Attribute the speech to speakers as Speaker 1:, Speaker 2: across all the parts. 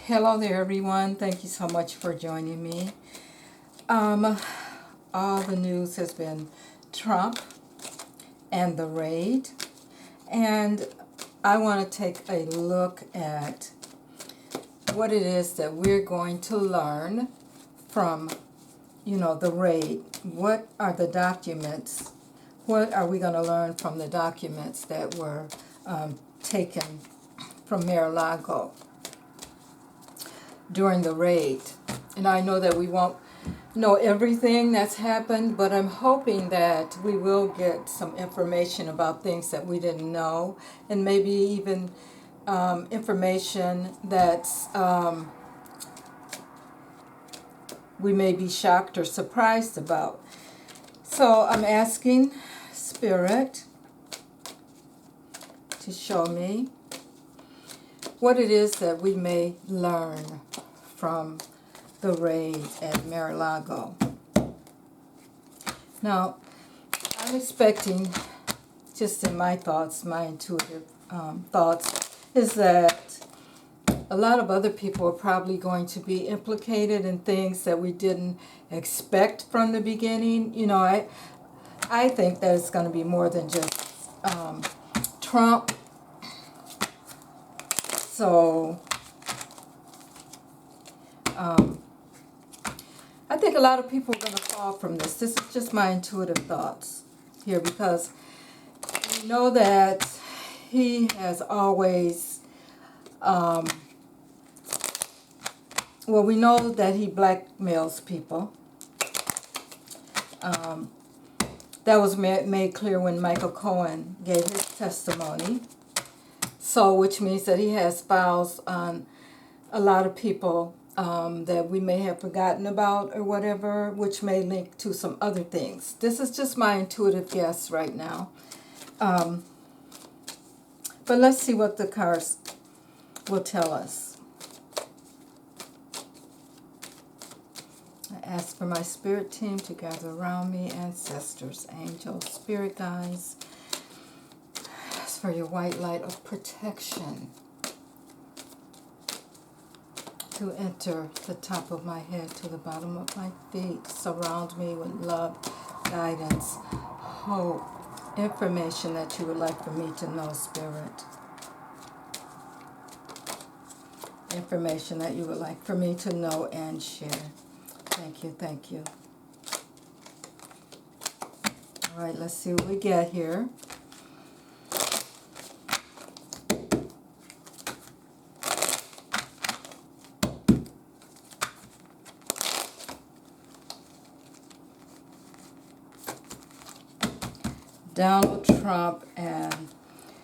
Speaker 1: Hello there, everyone. Thank you so much for joining me. All the news has been Trump and the raid, and I want to take a look at what it is that we're going to learn from, the raid. What are the documents? What are we going to learn from the documents that were taken from Mar-a-Lago during the raid? And I know that we won't know everything that's happened, but I'm hoping that we will get some information about things that we didn't know, and maybe even information that's we may be shocked or surprised about. So I'm asking Spirit to show me what it is that we may learn from the raid at Mar-a-Lago. Now, I'm expecting, just in my thoughts, my intuitive thoughts, is that a lot of other people are probably going to be implicated in things that we didn't expect from the beginning. I think that it's going to be more than just Trump. So I think a lot of people are going to fall from this. This is just my intuitive thoughts here, because we know that he has always, we know that he blackmails people. That was made clear when Michael Cohen gave his testimony. So, which means that he has files on a lot of people that we may have forgotten about or whatever, which may link to some other things. This is just my intuitive guess right now. But let's see what the cards will tell us. I ask for my spirit team to gather around me, ancestors, angels, spirit guides. Ask for your white light of protection to enter the top of my head to the bottom of my feet. Surround me with love, guidance, hope, information that you would like for me to know, Spirit. Information that you would like for me to know and share. Thank you, thank you. All right, let's see what we get here. Donald Trump and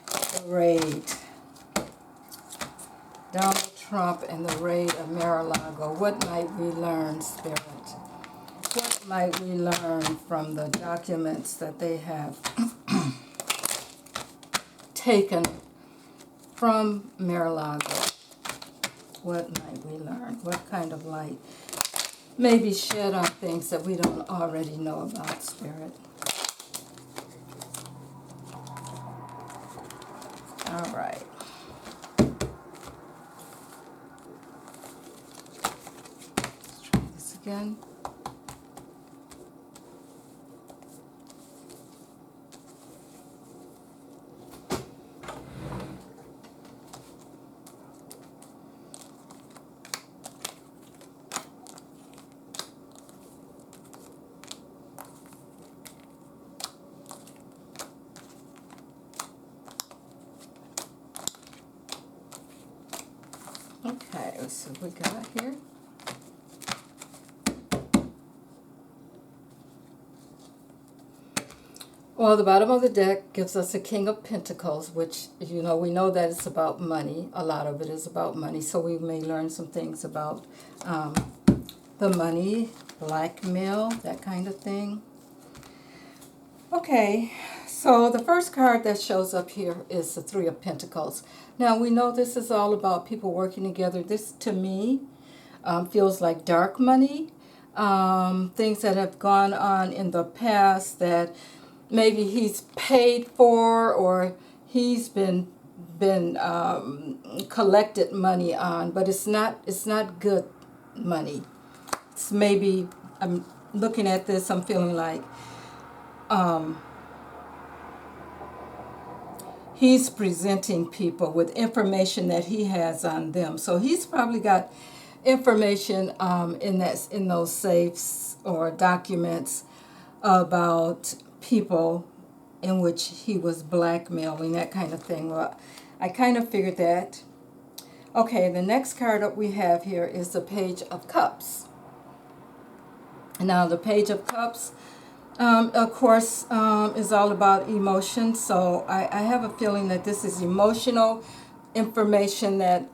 Speaker 1: the raid. Donald Trump and the raid of Mar-a-Lago. What might we learn, Spirit? What might we learn from the documents that they have taken from Mar-a-Lago? What might we learn? What kind of light may be shed on things that we don't already know about, Spirit? All right. Let's try this again. Okay, let's see what we got here. Well, the bottom of the deck gives us a King of Pentacles, which, we know that it's about money. A lot of it is about money, so we may learn some things about the money, blackmail, that kind of thing. Okay, so the first card that shows up here is the Three of Pentacles. Now, we know this is all about people working together. This, to me, feels like dark money, things that have gone on in the past that maybe he's paid for, or he's been been collected money on, but it's not good money. It's maybe, I'm looking at this, I'm feeling like he's presenting people with information that he has on them. So he's probably got information in those safes or documents about people in which he was blackmailing, that kind of thing. Well, I kind of figured that. Okay, the next card that we have here is the Page of Cups. Now, the Page of Cups, of course, is all about emotion. So I have a feeling that this is emotional information that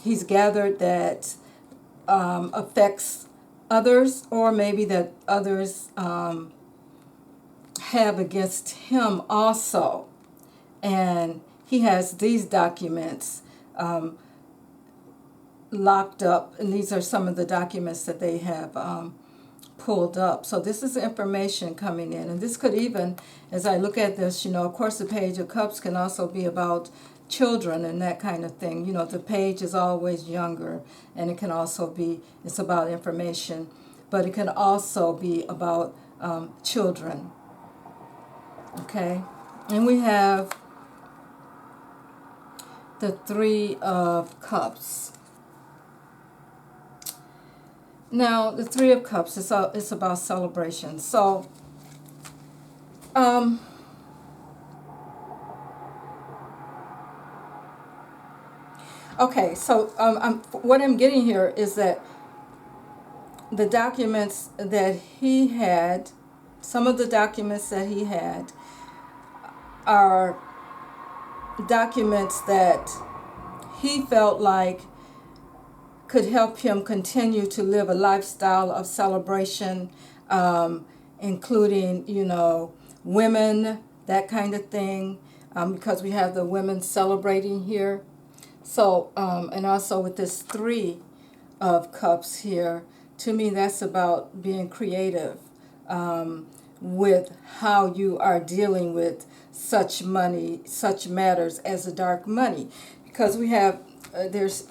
Speaker 1: he's gathered that affects others, or maybe that others have against him also. And he has these documents locked up, and these are some of the documents that they have pulled up. So this is information coming in, and this could even, as I look at this, of course the Page of Cups can also be about children and that kind of thing. The page is always younger, and it can also be, it's about information, but it can also be about children. Okay, and we have the Three of Cups. Now, the Three of Cups, it's about celebration. So, okay, so what I'm getting here is that the documents that he had, some of the documents that he had are documents that he felt like could help him continue to live a lifestyle of celebration, including, women, that kind of thing, because we have the women celebrating here. So, and also with this Three of Cups here, to me that's about being creative with how you are dealing with such money, such matters as the dark money. Because we have, there's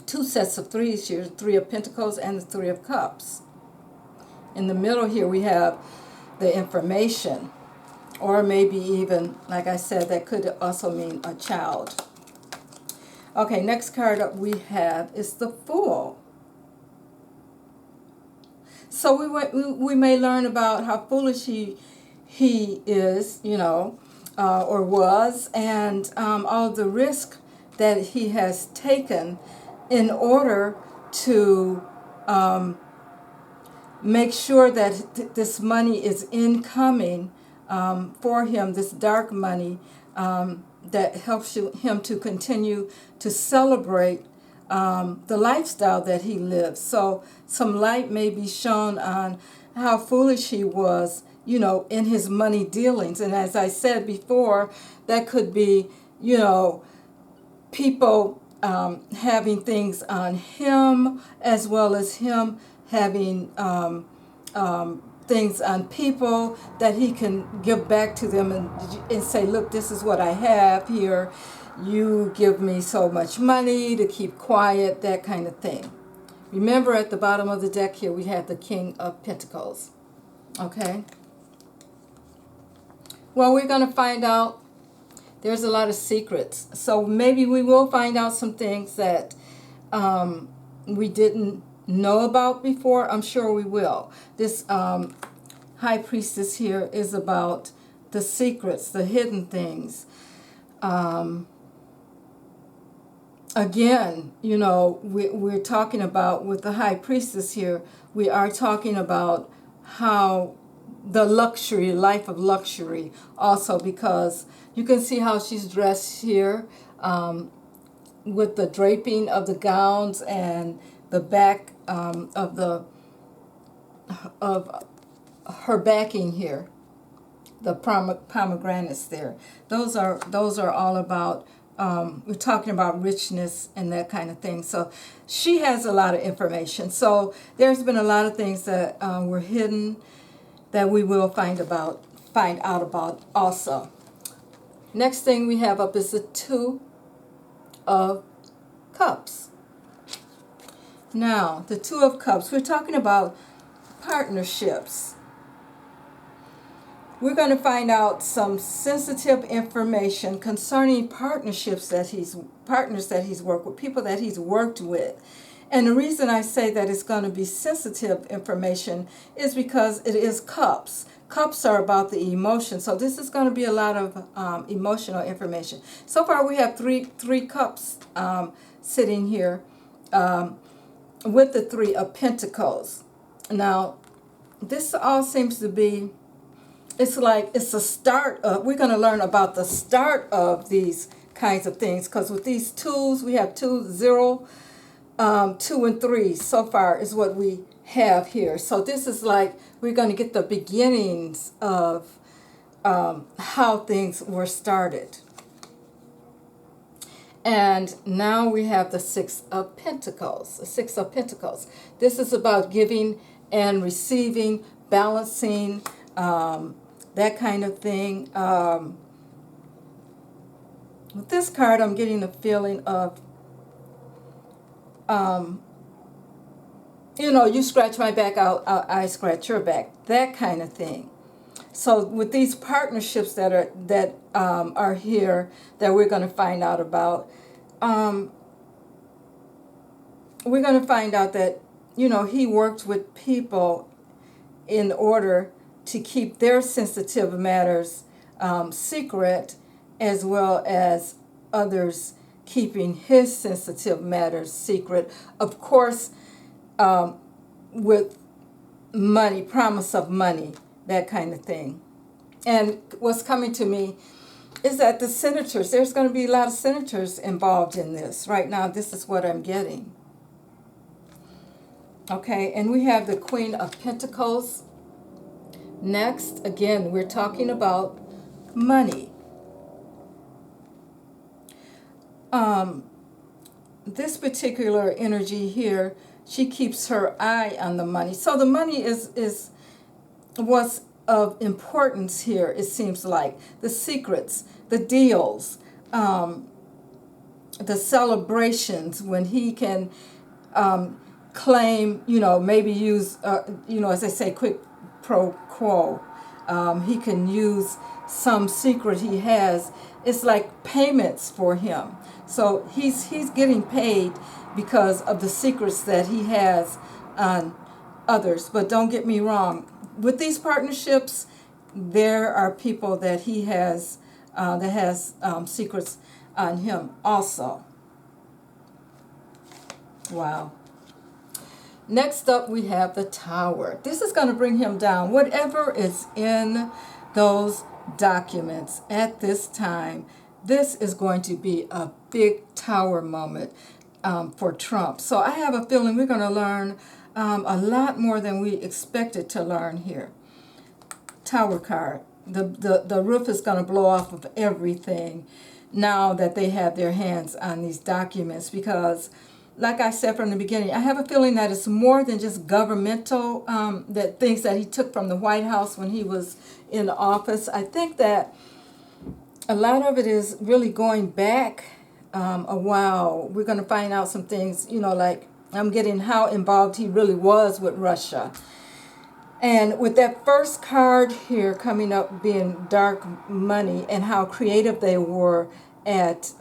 Speaker 1: two sets of threes here, Three of Pentacles and the Three of Cups. In the middle here we have the information, or maybe even, like I said, that could also mean a child. Okay, next card up we have is the Fool. So we may learn about how foolish he is, or was, and all the risk that he has taken in order to make sure that this money is incoming for him, this dark money that helps him to continue to celebrate the lifestyle that he lives. So some light may be shown on how foolish he was, in his money dealings. And as I said before, that could be, people having things on him, as well as him having things on people that he can give back to them and say, look, this is what I have here. You give me so much money to keep quiet, that kind of thing. Remember, at the bottom of the deck here, we have the King of Pentacles. Okay? Well, we're going to find out. There's a lot of secrets. So maybe we will find out some things that we didn't know about before. I'm sure we will. This High Priestess here is about the secrets, the hidden things. Again, we're talking about, with the High Priestess here, we are talking about how the luxury, life of luxury also, because you can see how she's dressed here with the draping of the gowns and the back of her backing here, the pomegranates there. Those are all about, we're talking about richness and that kind of thing. So she has a lot of information. So there's been a lot of things that were hidden that we will find out about also. Next thing we have up is the Two of Cups. Now, the Two of Cups, we're talking about partnerships. We're going to find out some sensitive information concerning partners that he's worked with, people that he's worked with. And the reason I say that it's going to be sensitive information is because it is cups. Cups are about the emotion, so this is going to be a lot of emotional information. So far, we have three cups sitting here with the Three of Pentacles. Now, this all seems to be, it's like it's a start of, we're going to learn about the start of these kinds of things, because with these twos, we have 2, 0, 2 and 3 so far is what we have here. So this is like we're going to get the beginnings of how things were started. And now we have the Six of Pentacles. The Six of Pentacles. This is about giving and receiving, balancing, that kind of thing. With this card, I'm getting a feeling of, you scratch my back, I scratch your back, that kind of thing. So with these partnerships that are here that we're going to find out about, we're going to find out that he worked with people in order to keep their sensitive matters secret, as well as others keeping his sensitive matters secret. Of course, with money, promise of money, that kind of thing. And what's coming to me is that the senators, there's going to be a lot of senators involved in this. Right now, this is what I'm getting. Okay, and we have the Queen of Pentacles. Next, again, we're talking about money. This particular energy here, she keeps her eye on the money. So the money is what's of importance here, it seems like. The secrets, the deals, the celebrations, when he can claim, maybe use, as they say, quid pro quo. He can use some secret he has. It's like payments for him. So he's getting paid because of the secrets that he has on others. But don't get me wrong. With these partnerships, there are people that he has that has secrets on him also. Wow. Next up, we have the Tower. This is going to bring him down. Whatever is in those documents at this time, this is going to be a big Tower moment for Trump. So I have a feeling we're going to learn a lot more than we expected to learn here. Tower card. The roof is going to blow off of everything now that they have their hands on these documents, because like I said from the beginning, I have a feeling that it's more than just governmental, that things that he took from the White House when he was in office. I think that a lot of it is really going back a while. We're going to find out some things, like I'm getting how involved he really was with Russia. And with that first card here coming up being dark money, and how creative they were at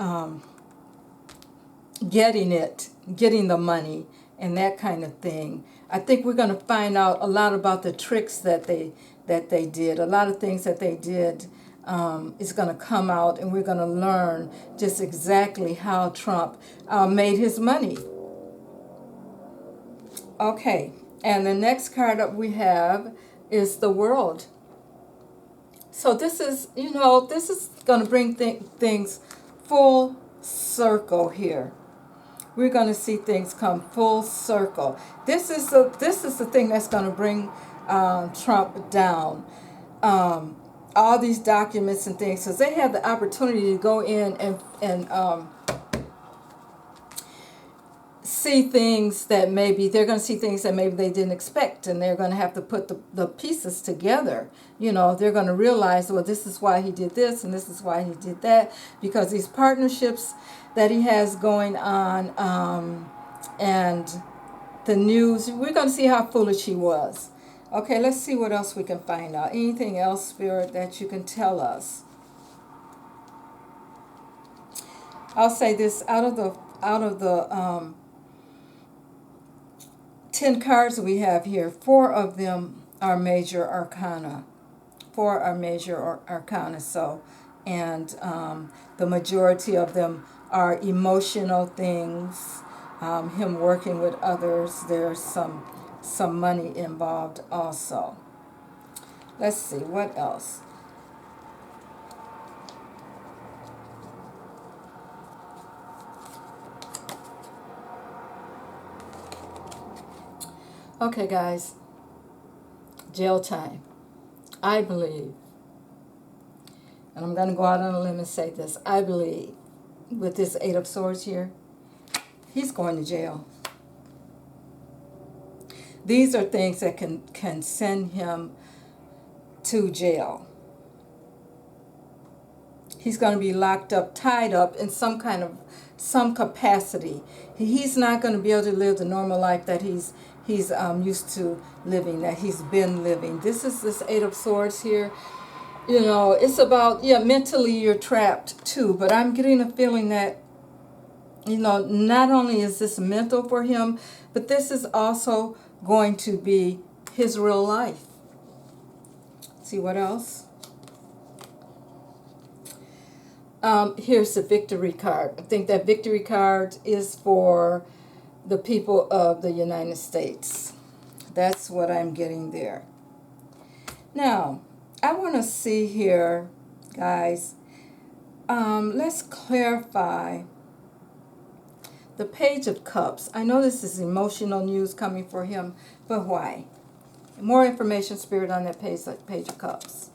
Speaker 1: getting the money and that kind of thing. I think we're going to find out a lot about the tricks that they did. A lot of things that they did is going to come out, and we're going to learn just exactly how Trump made his money. Okay, and the next card up we have is the World. So this is, this is going to bring things full circle here. We're going to see things come full circle. This is the thing that's going to bring Trump down. All these documents and things, because they have the opportunity to go in and see things that maybe they're going to see things that maybe they didn't expect, and they're going to have to put the pieces together. You know, they're going to realize, well, this is why he did this and this is why he did that, because these partnerships that he has going on, and the news, we're going to see how foolish he was. Okay, let's see what else we can find out. Anything else, Spirit, that you can tell us? I'll say this, out of the 10 cards we have here, 4 of them are major arcana. 4 are major arcana, so, and the majority of them are emotional things, him working with others. There's some money involved also. Let's see, what else? Okay, guys, jail time. I believe, and I'm going to go out on a limb and say this, I believe with this 8 of Swords here, he's going to jail. These are things that can send him to jail. He's going to be locked up, tied up in some capacity. He's not going to be able to live the normal life that he's used to living, that he's been living. This 8 of Swords here. You know, it's about, yeah, mentally you're trapped too, but I'm getting a feeling that, you know, not only is this mental for him, but this is also going to be his real life. See what else? Here's the victory card. I think that victory card is for the people of the United States. That's what I'm getting there. Now, I want to see here, guys, let's clarify the Page of Cups. I know this is emotional news coming for him, but why? More information, Spirit, on that Page of Cups.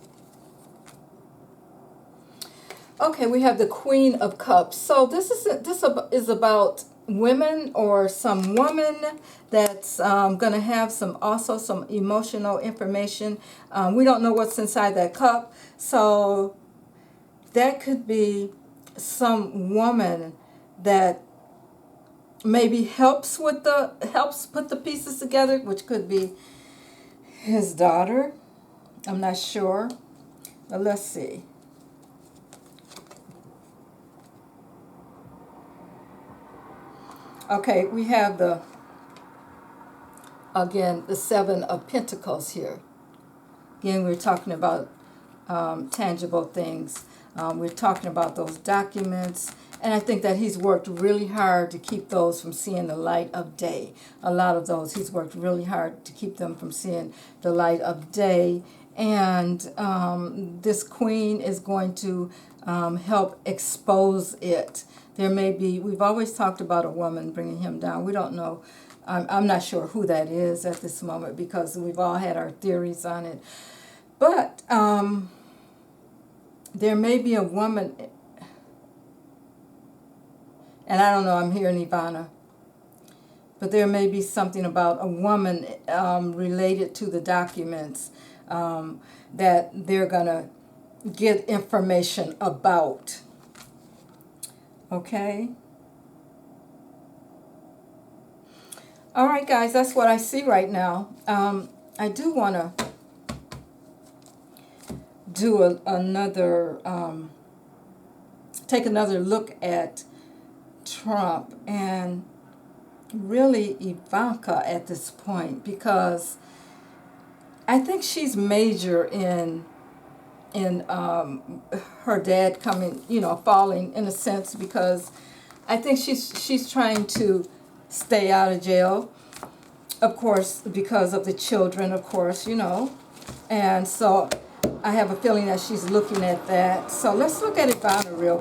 Speaker 1: Okay, we have the Queen of Cups. So this is about women, or some woman that's going to have also some emotional information. We don't know what's inside that cup, so that could be some woman that maybe helps put the pieces together, which could be his daughter. I'm not sure, but let's see. Okay, we have the 7 of Pentacles here. Again, we're talking about tangible things. We're talking about those documents. And I think that he's worked really hard to keep those from seeing the light of day. A lot of those, he's worked really hard to keep them from seeing the light of day. And this Queen is going to help expose it. There may be, we've always talked about a woman bringing him down. We don't know. I'm not sure who that is at this moment, because we've all had our theories on it. But there may be a woman, and I don't know, I'm hearing Ivana, but there may be something about a woman related to the documents that they're going to get information about. Okay? All right, guys, that's what I see right now. I do want to do take another look at Trump and really Ivanka at this point, because I think she's major in her dad coming, falling in a sense, because I think she's trying to stay out of jail, of course, because of the children, of course, and so I have a feeling that she's looking at that. So let's look at Ivanka real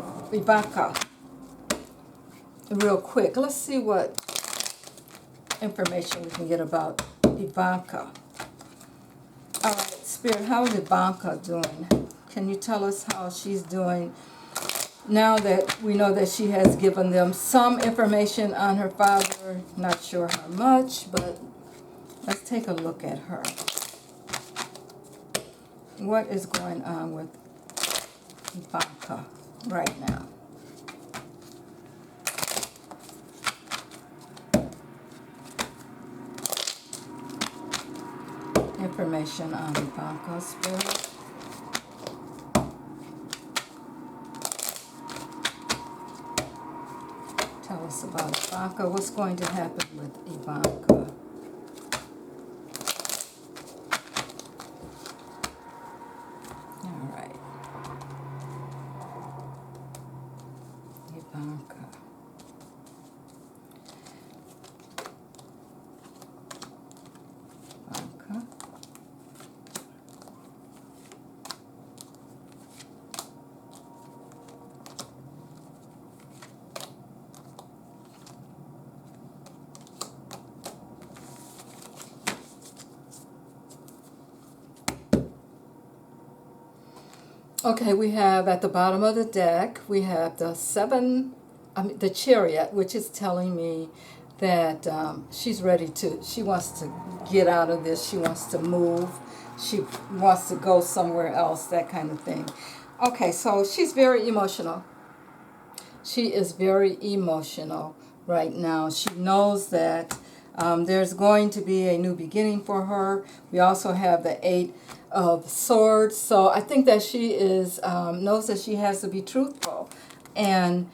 Speaker 1: quick. Let's see what information we can get about Ivanka. All right, Spirit, how is Ivanka doing? Can you tell us how she's doing Now that we know that she has given them some information on her father, not sure how much, but let's take a look at her. What is going on with Ivanka right now? Information on Ivanka, Spirit. Tell us about Ivanka. What's going to happen with Ivanka? All right. Ivanka. Ivanka. Okay, we have at the bottom of the deck, we have the the Chariot, which is telling me that she's ready to, she wants to get out of this, she wants to move, she wants to go somewhere else, that kind of thing. Okay, so she's very emotional. She is very emotional right now. She knows that there's going to be a new beginning for her. We also have the Eight of Swords. So I think that she is knows that she has to be truthful. And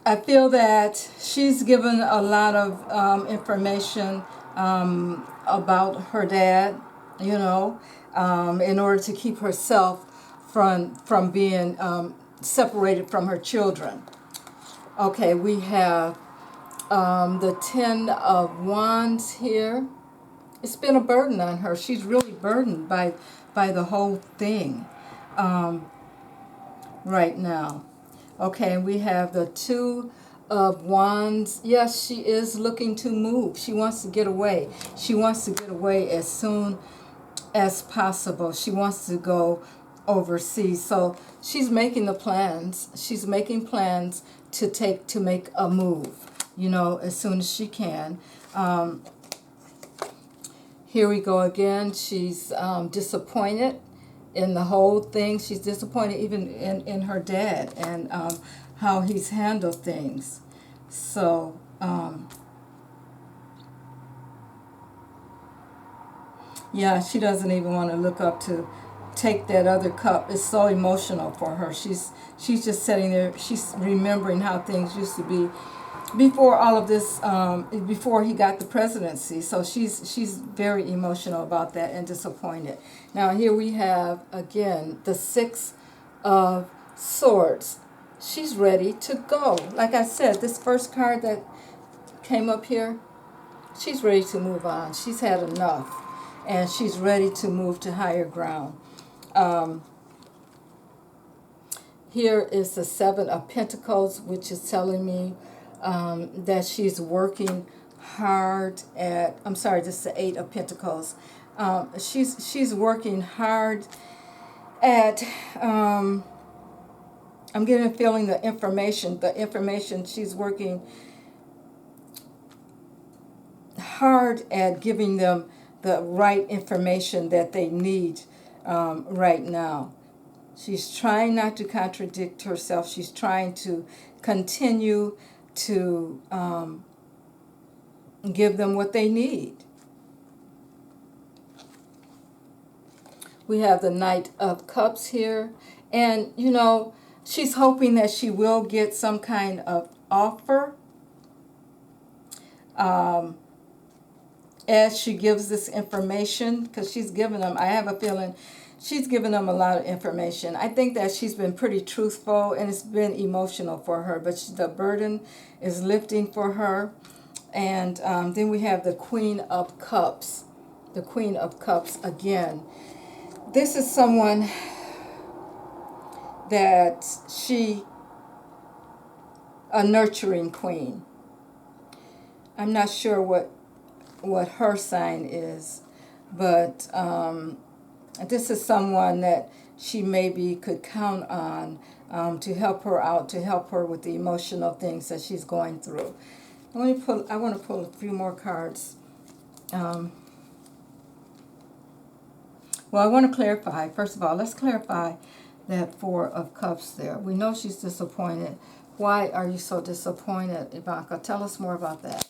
Speaker 1: I feel that she's given a lot of information about her dad, you know, in order to keep herself from being separated from her children. Okay, we have the Ten of Wands here. It's been a burden on her. She's really burdened by the whole thing right now. Okay, we have the Two of Wands. Yes, she is looking to move. She wants to get away. She wants to get away as soon as possible. She wants to go overseas. So she's making the plans. She's making plans to make a move, you know, as soon as she can. Here we go again. She's disappointed in the whole thing. She's disappointed even in her dad and how he's handled things. So yeah, she doesn't even want to look up to take that other cup. It's so emotional for her. She's just sitting there. She's remembering how things used to be before all of this, before he got the presidency. So she's very emotional about that and disappointed. Now here we have again the Six of Swords. She's ready to go. Like I said, this first card that came up here, she's ready to move on. She's had enough, and she's ready to move to higher ground. Here is the Seven of Pentacles, which is telling me that she's working hard at, I'm sorry, this is the Eight of Pentacles. She's working hard at, I'm getting a feeling the information she's working hard at giving them the right information that they need right now. She's trying not to contradict herself. She's trying to continue to give them what they need. We have the Knight of Cups here. And, you know, she's hoping that she will get some kind of offer as she gives this information, because she's given them, I have a feeling, she's given them a lot of information. I think that she's been pretty truthful, and it's been emotional for her, but the burden is lifting for her. And then we have the Queen of Cups. The Queen of Cups again. This is someone that a nurturing queen. I'm not sure what her sign is, but this is someone that she maybe could count on to help her out, to help her with the emotional things that she's going through. I want to pull a few more cards. Well, I want to clarify. First of all, let's clarify that Four of Cups there. We know she's disappointed. Why are you so disappointed, Ivanka? Tell us more about that.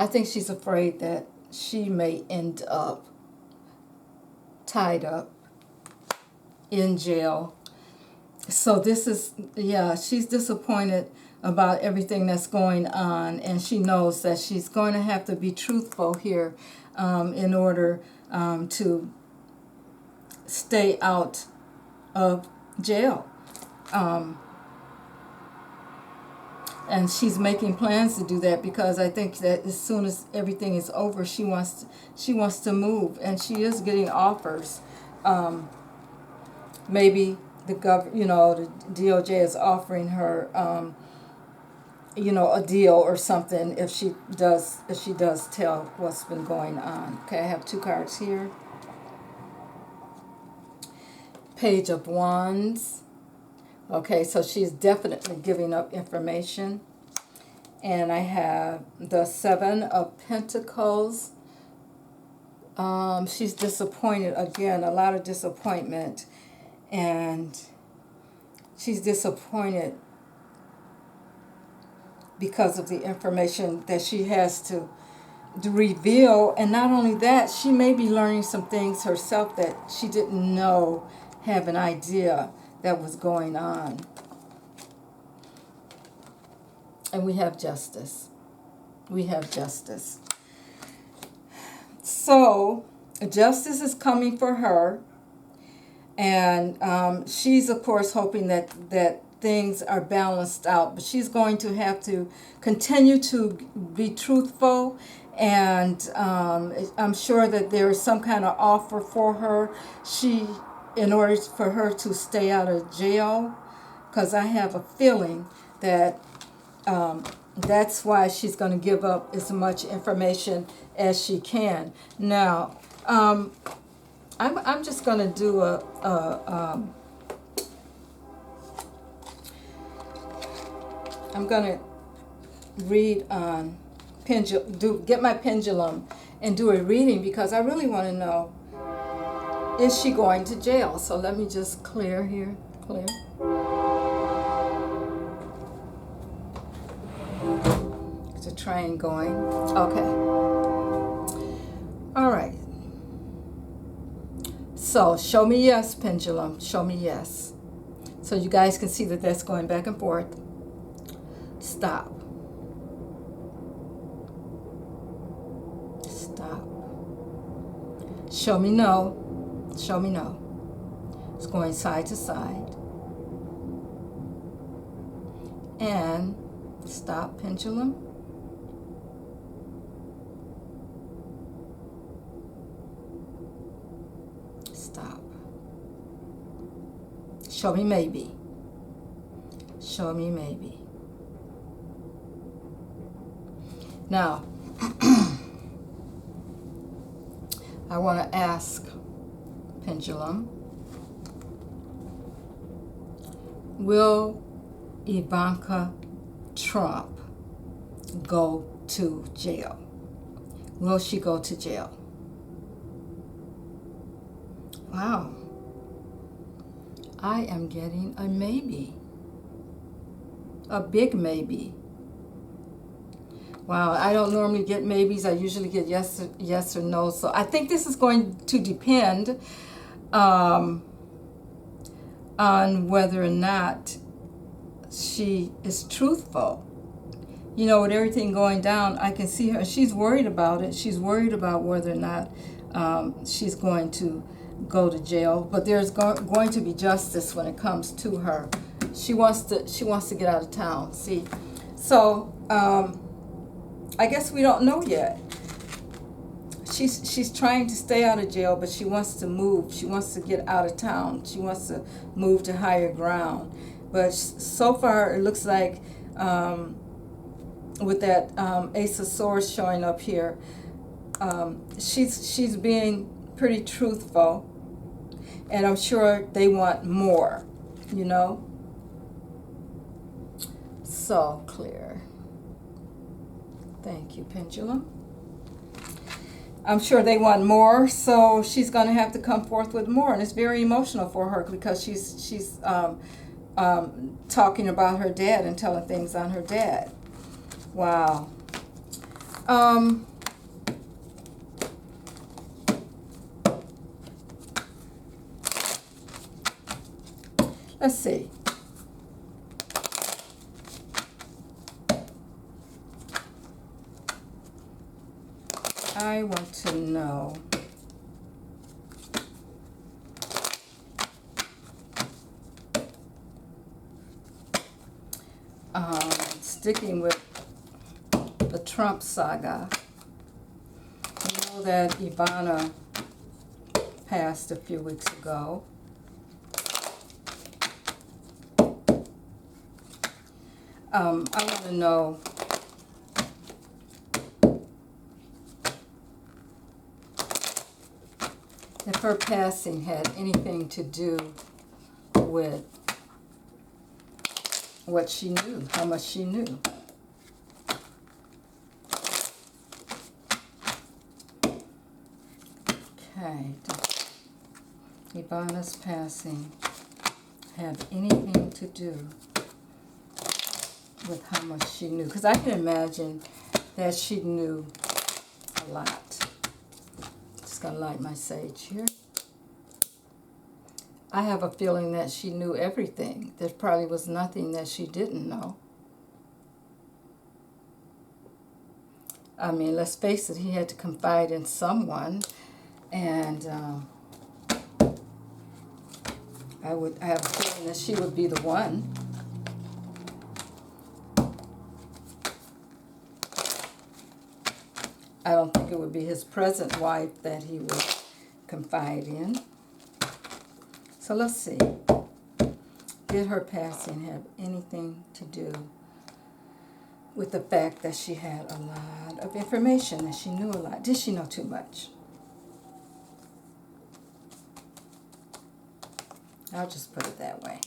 Speaker 1: I think she's afraid that she may end up tied up in jail. So this is, yeah, she's disappointed about everything that's going on, and she knows that she's going to have to be truthful here in order to stay out of jail. And she's making plans to do that, because I think that as soon as everything is over, she wants to move, and she is getting offers. Maybe the the DOJ is offering her, a deal or something if she does tell what's been going on. Okay, I have two cards here. Page of Wands. Okay, so she's definitely giving up information. And I have the Seven of Pentacles. She's disappointed again, a lot of disappointment. And she's disappointed because of the information that she has to reveal. And not only that, she may be learning some things herself that she didn't know, have an idea that was going on. And we have Justice. We have Justice. So justice is coming for her. And she's, of course, hoping that things are balanced out. But she's going to have to continue to be truthful. And I'm sure that there is some kind of offer for her. In order for her to stay out of jail. Because I have a feeling that that's why she's going to give up as much information as she can. Now, I'm just going to do I'm going to read on get my pendulum and do a reading, because I really want to know, is she going to jail? So let me just clear here. Clear. There's a train going. Okay. All right. So show me yes, pendulum. Show me yes. So you guys can see that that's going back and forth. Stop. Stop. Show me no. Show me no. It's going side to side. And stop, pendulum. Stop. Show me maybe. Show me maybe. Now, I want to ask, pendulum, will Ivanka Trump go to jail? Will she go to jail? Wow. I am getting a maybe. A big maybe. Wow, I don't normally get maybes. I usually get yes or no. So I think this is going to depend on whether or not she is truthful. You know, with everything going down, I can see her. She's worried about it. She's worried about whether or not she's going to go to jail. But there's going to be justice when it comes to her. She wants to get out of town. See, so I guess we don't know yet. She's trying to stay out of jail, but she wants to move. She wants to get out of town. She wants to move to higher ground. But so far, it looks like with that Ace of Swords showing up here, she's being pretty truthful. And I'm sure they want more, you know. So clear. Thank you, Pendulum. I'm sure they want more, so she's going to have to come forth with more, and it's very emotional for her because she's talking about her dad and telling things on her dad. Wow. Let's see. I want to know sticking with the Trump saga. You know that Ivana passed a few weeks ago. I want to know if her passing had anything to do with what she knew, how much she knew. Okay, does Ivana's passing have anything to do with how much she knew? Because I can imagine that she knew a lot. Just gonna light my sage here. I have a feeling that she knew everything. There probably was nothing that she didn't know. I mean, let's face it, he had to confide in someone, and I have a feeling that she would be the one. I don't think it would be his present wife that he would confide in. So let's see. Did her passing have anything to do with the fact that she had a lot of information, that she knew a lot? Did she know too much? I'll just put it that way.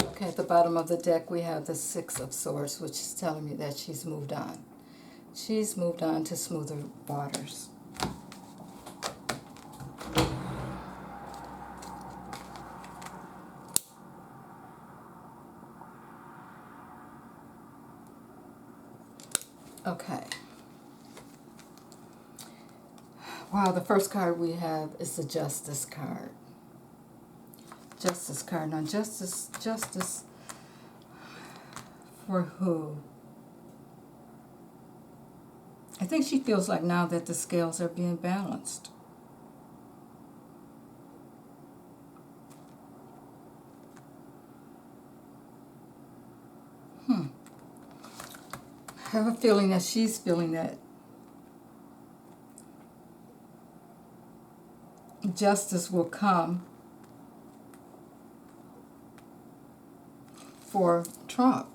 Speaker 1: Okay, at the bottom of the deck we have the Six of Swords, which is telling me that she's moved on. She's moved on to smoother waters. Okay. Wow, the first card we have is the Justice card. Justice card. Now, justice for who? I think she feels like now that the scales are being balanced. I have a feeling that she's feeling that justice will come for Trump.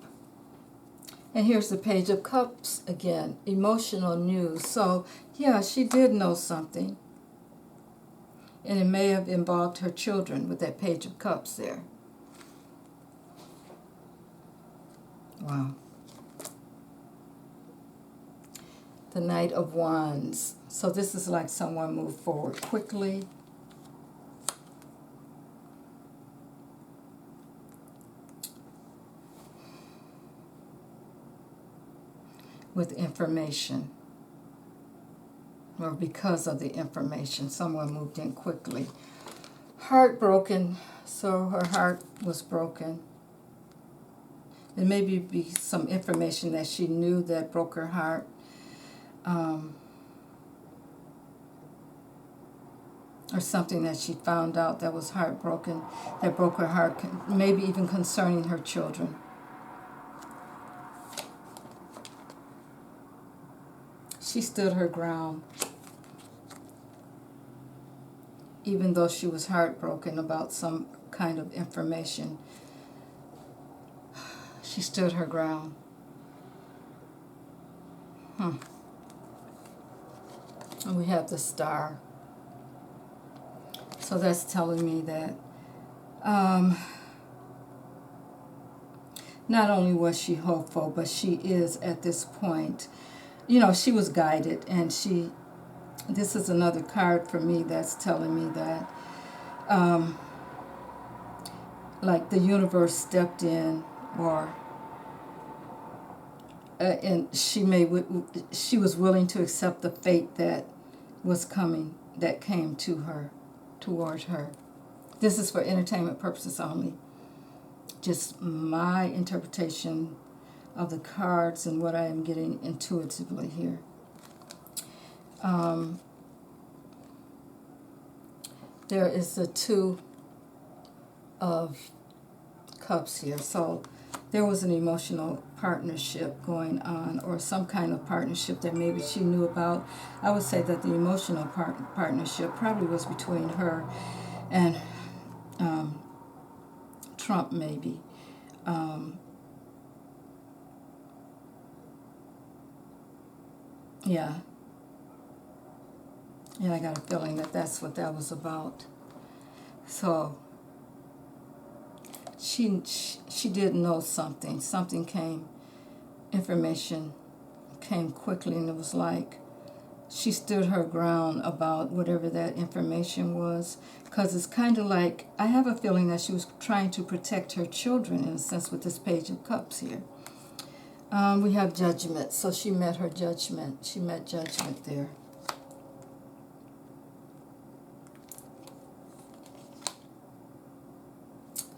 Speaker 1: And here's the Page of Cups again, emotional news. So, yeah, she did know something. And it may have involved her children with that Page of Cups there. Wow. The Knight of Wands. So this is like someone moved forward quickly. With information, or because of the information, someone moved in quickly. Heartbroken, so her heart was broken. It may be some information that she knew that broke her heart. Or something that she found out that was heartbroken, that broke her heart, maybe even concerning her children. She stood her ground. even though she was heartbroken about some kind of information, she stood her ground. And we have the Star. So that's telling me that not only was she hopeful, but she is at this point, you know, she was guided, and this is another card for me that's telling me that like the universe stepped in, or and she was willing to accept the fate that was coming, that came toward her. This is for entertainment purposes only. Just my interpretation of the cards and what I am getting intuitively here. There is the Two of Cups here. So there was an emotional partnership going on, or some kind of partnership that maybe she knew about. I would say that the emotional partnership probably was between her and Trump, maybe. Yeah. And I got a feeling that that's what that was about. So she did know something. Something came, information came quickly, and it was like she stood her ground about whatever that information was, because it's kind of like, I have a feeling that she was trying to protect her children in a sense with this Page of Cups here. We have Judgment, so she met her judgment. She met judgment there.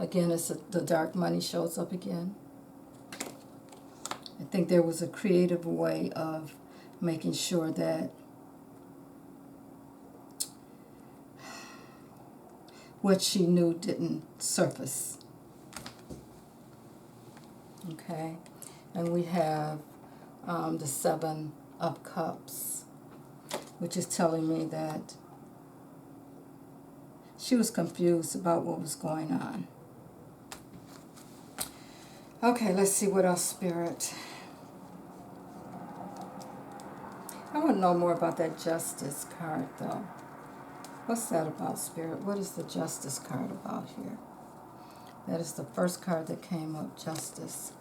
Speaker 1: Again, the dark money shows up again. I think there was a creative way of making sure that what she knew didn't surface. Okay, and we have the Seven of Cups, which is telling me that she was confused about what was going on. Okay, let's see what else, Spirit. I want to know more about that Justice card, though. What's that about, Spirit? What is the Justice card about here? That is the first card that came up, Justice.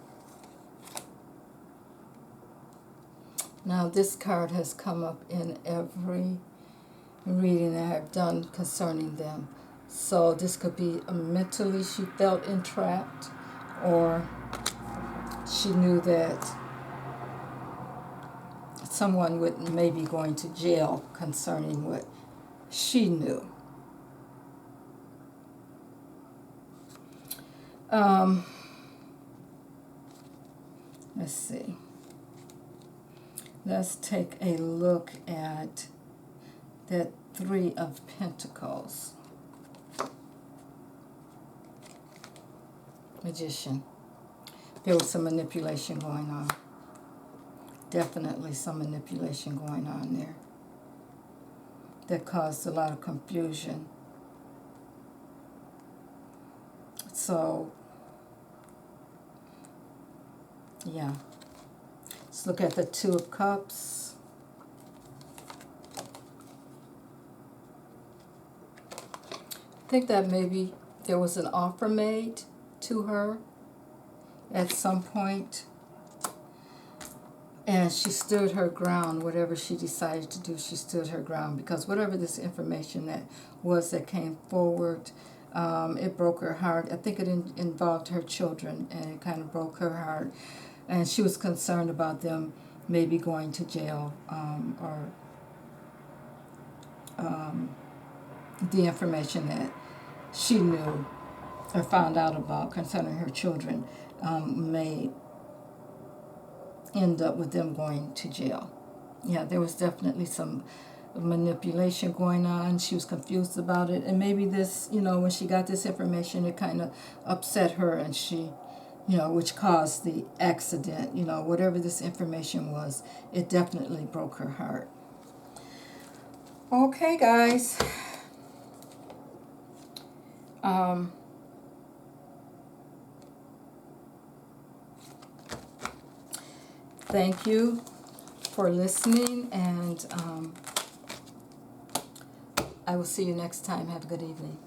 Speaker 1: Now, this card has come up in every reading that I've done concerning them. So this could be mentally she felt entrapped, or she knew that someone may be going to jail concerning what she knew. Let's see. Let's take a look at that Three of Pentacles. Magician. There was some manipulation going on. Definitely some manipulation going on there that caused a lot of confusion. So, yeah. Let's look at the Two of Cups. I think that maybe there was an offer made to her at some point, and she stood her ground. Whatever she decided to do, she stood her ground, because whatever this information that came forward, it broke her heart. I think it involved her children, and it kind of broke her heart, and she was concerned about them maybe going to jail, or the information that she knew or found out about concerning her children may end up with them going to jail. Yeah, there was definitely some manipulation going on. She was confused about it, and maybe this, when she got this information, it kind of upset her, and she, which caused the accident. Whatever this information was, it definitely broke her heart. Okay, guys. Thank you for listening, and I will see you next time. Have a good evening.